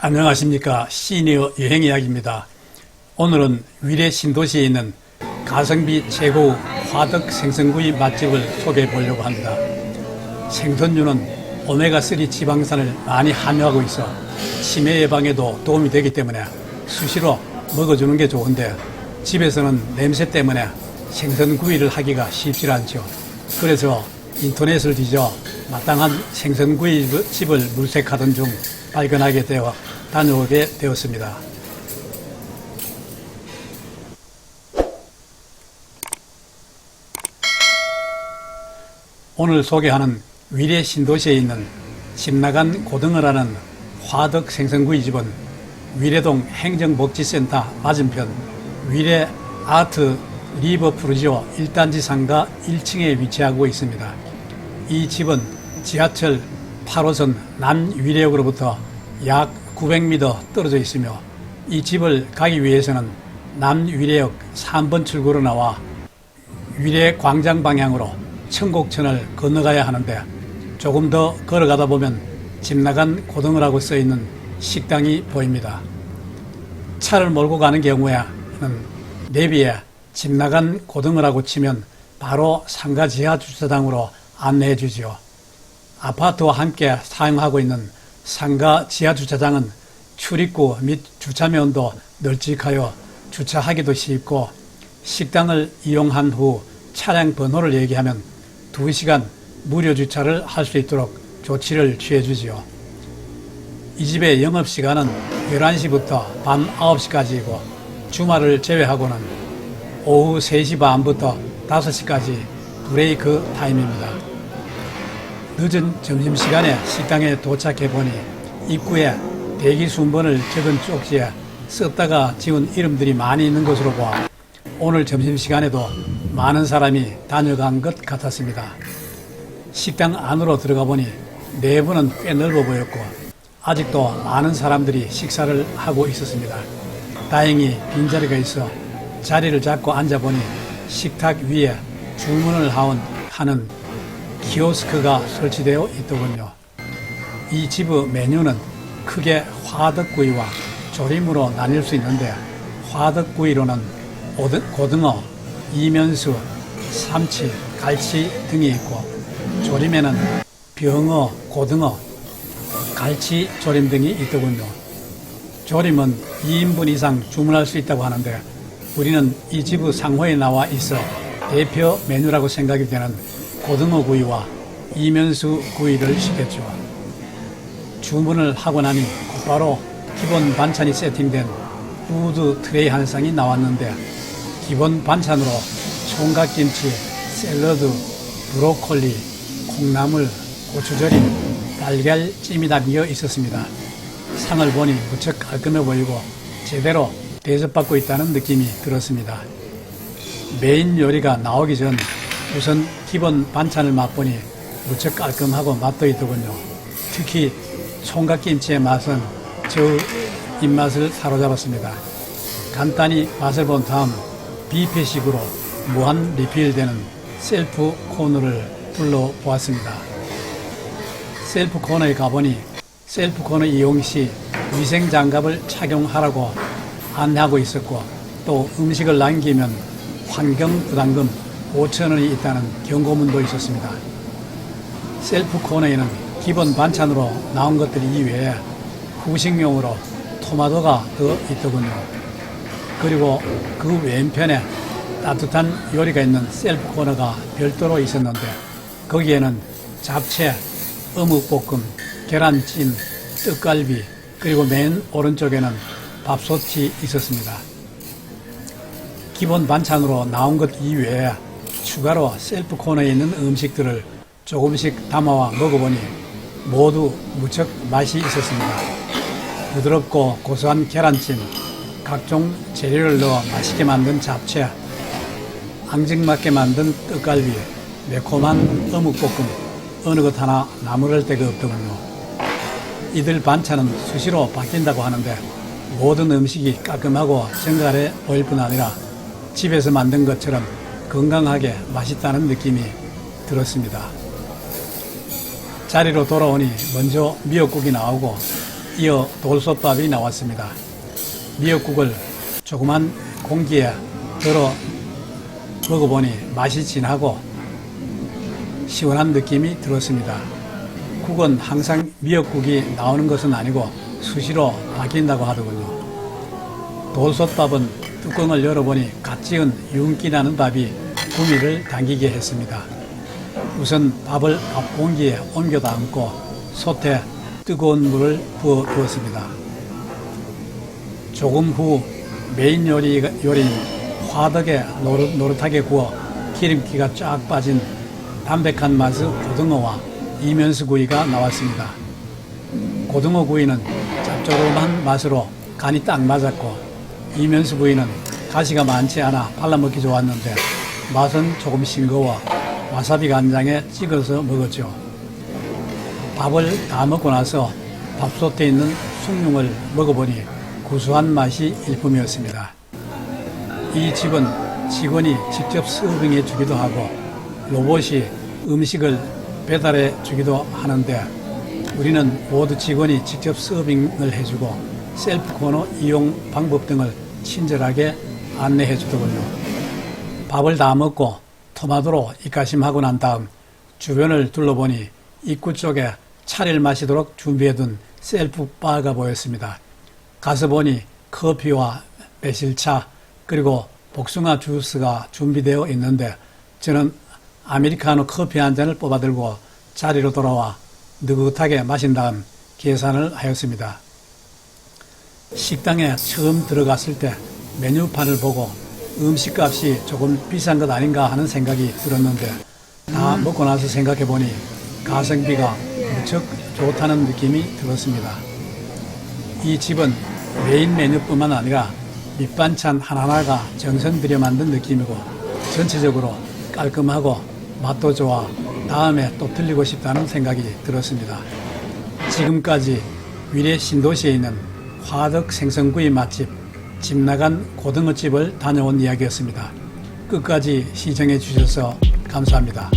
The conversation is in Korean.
안녕하십니까. 시니어 여행이야기입니다. 오늘은 위례 신도시에 있는 가성비 최고 화덕 생선구이 맛집을 소개해 보려고 합니다. 생선류는 오메가3 지방산을 많이 함유하고 있어 치매 예방에도 도움이 되기 때문에 수시로 먹어주는 게 좋은데, 집에서는 냄새 때문에 생선구이를 하기가 쉽지 않죠. 그래서 인터넷을 뒤져 마땅한 생선구이 집을 물색하던 중 발견하게 되어 다녀오게 되었습니다. 오늘 소개하는 위례 신도시에 있는 집나간 고등어라는 화덕 생선구이 집은 위례동 행정복지센터 맞은편 위례 아트 리버 프루지오 1단지 상가 1층에 위치하고 있습니다. 이 집은 지하철 8호선 남위례역으로부터 약 900m 떨어져 있으며, 이 집을 가기 위해서는 남위례역 3번 출구로 나와 위례광장 방향으로 청곡천을 건너가야 하는데, 조금 더 걸어가다 보면 집나간 고등어라고 써있는 식당이 보입니다. 차를 몰고 가는 경우에는 내비에 집나간 고등어라고 치면 바로 상가 지하 주차장으로 안내해 주지요. 아파트와 함께 사용하고 있는 상가 지하 주차장은 출입구 및 주차면도 널찍하여 주차하기도 쉽고, 식당을 이용한 후 차량 번호를 얘기하면 2시간 무료 주차를 할 수 있도록 조치를 취해 주지요. 이 집의 영업시간은 11시부터 밤 9시까지이고 주말을 제외하고는 오후 3시 반부터 5시까지 브레이크 타임입니다. 늦은 점심시간에 식당에 도착해보니 입구에 대기 순번을 적은 쪽지에 썼다가 지운 이름들이 많이 있는 것으로 보아 오늘 점심시간에도 많은 사람이 다녀간 것 같았습니다. 식당 안으로 들어가 보니 내부는 꽤 넓어 보였고 아직도 많은 사람들이 식사를 하고 있었습니다. 다행히 빈자리가 있어 자리를 잡고 앉아보니 식탁 위에 주문을 하는 키오스크가 설치되어 있더군요. 이 집의 메뉴는 크게 화덕구이와 조림으로 나뉠 수 있는데, 화덕구이로는 고등어, 이면수, 삼치, 갈치 등이 있고, 조림에는 병어, 고등어, 갈치 조림 등이 있더군요. 조림은 2인분 이상 주문할 수 있다고 하는데, 우리는 이 집의 상호에 나와 있어 대표 메뉴라고 생각이 되는 고등어 구이와 이면수 구이를 시켰죠. 주문을 하고 나니 곧바로 기본 반찬이 세팅된 우드 트레이 한 쌍이 나왔는데, 기본 반찬으로 총각김치, 샐러드, 브로콜리, 콩나물, 고추절임, 달걀찜이 담겨 있었습니다. 상을 보니 무척 깔끔해 보이고 제대로 대접받고 있다는 느낌이 들었습니다. 메인 요리가 나오기 전 우선 기본 반찬을 맛보니 무척 깔끔하고 맛도 있더군요. 특히 총각김치의 맛은 저 입맛을 사로잡았습니다. 간단히 맛을 본 다음 뷔페식으로 무한 리필되는 셀프 코너를 둘러보았습니다. 셀프 코너에 가보니 셀프 코너 이용 시 위생장갑을 착용하라고 안내하고 있었고, 또 음식을 남기면 환경부담금 5,000원이 있다는 경고문도 있었습니다. 셀프 코너에는 기본 반찬으로 나온 것들 이외에 후식용으로 토마토가 더 있더군요. 그리고 그 왼편에 따뜻한 요리가 있는 셀프 코너가 별도로 있었는데, 거기에는 잡채, 어묵볶음, 계란찜, 떡갈비, 그리고 맨 오른쪽에는 밥솥이 있었습니다. 기본 반찬으로 나온 것 이외에 추가로 셀프 코너에 있는 음식들을 조금씩 담아와 먹어보니 모두 무척 맛이 있었습니다. 부드럽고 고소한 계란찜, 각종 재료를 넣어 맛있게 만든 잡채, 앙증맞게 만든 떡갈비, 매콤한 어묵볶음, 어느 것 하나 나무랄 데가 없더군요. 이들 반찬은 수시로 바뀐다고 하는데 모든 음식이 깔끔하고 정갈해 보일 뿐 아니라 집에서 만든 것처럼 건강하게 맛있다는 느낌이 들었습니다. 자리로 돌아오니 먼저 미역국이 나오고 이어 돌솥밥이 나왔습니다. 미역국을 조그만 공기에 덜어 먹어보니 맛이 진하고 시원한 느낌이 들었습니다. 국은 항상 미역국이 나오는 것은 아니고 수시로 바뀐다고 하더군요. 돌솥밥은 뚜껑을 열어보니 갓 지은 윤기 나는 밥이 구미를 당기게 했습니다. 우선 밥을 밥 공기에 옮겨 담고 솥에 뜨거운 물을 부어 두었습니다. 조금 후 메인 요리인 화덕에 노릇하게 구워 기름기가 쫙 빠진 담백한 맛의 고등어와 이면수 구이가 나왔습니다. 고등어 구이는 짭조름한 맛으로 간이 딱 맞았고, 이면수 구이는 가시가 많지 않아 발라먹기 좋았는데 맛은 조금 싱거워 와사비 간장에 찍어서 먹었죠. 밥을 다 먹고 나서 밥솥에 있는 숭늉을 먹어보니 구수한 맛이 일품이었습니다. 이 집은 직원이 직접 서빙해 주기도 하고 로봇이 음식을 배달해 주기도 하는데, 우리는 모두 직원이 직접 서빙을 해주고 셀프 코너 이용 방법 등을 친절하게 안내해 주더군요. 밥을 다 먹고 토마토로 입가심하고 난 다음 주변을 둘러보니 입구 쪽에 차를 마시도록 준비해둔 셀프 바가 보였습니다. 가서 보니 커피와 매실차 그리고 복숭아 주스가 준비되어 있는데, 저는 아메리카노 커피 한 잔을 뽑아들고 자리로 돌아와 느긋하게 마신 다음 계산을 하였습니다. 식당에 처음 들어갔을 때 메뉴판을 보고 음식값이 조금 비싼 것 아닌가 하는 생각이 들었는데, 다 먹고 나서 생각해보니 가성비가 무척 좋다는 느낌이 들었습니다. 이 집은 메인 메뉴뿐만 아니라 밑반찬 하나하나가 정성 들여 만든 느낌이고 전체적으로 깔끔하고 맛도 좋아 다음에 또 들리고 싶다는 생각이 들었습니다. 지금까지 위례 신도시에 있는 화덕 생선구이 맛집 집나간 고등어집을 다녀온 이야기였습니다. 끝까지 시청해 주셔서 감사합니다.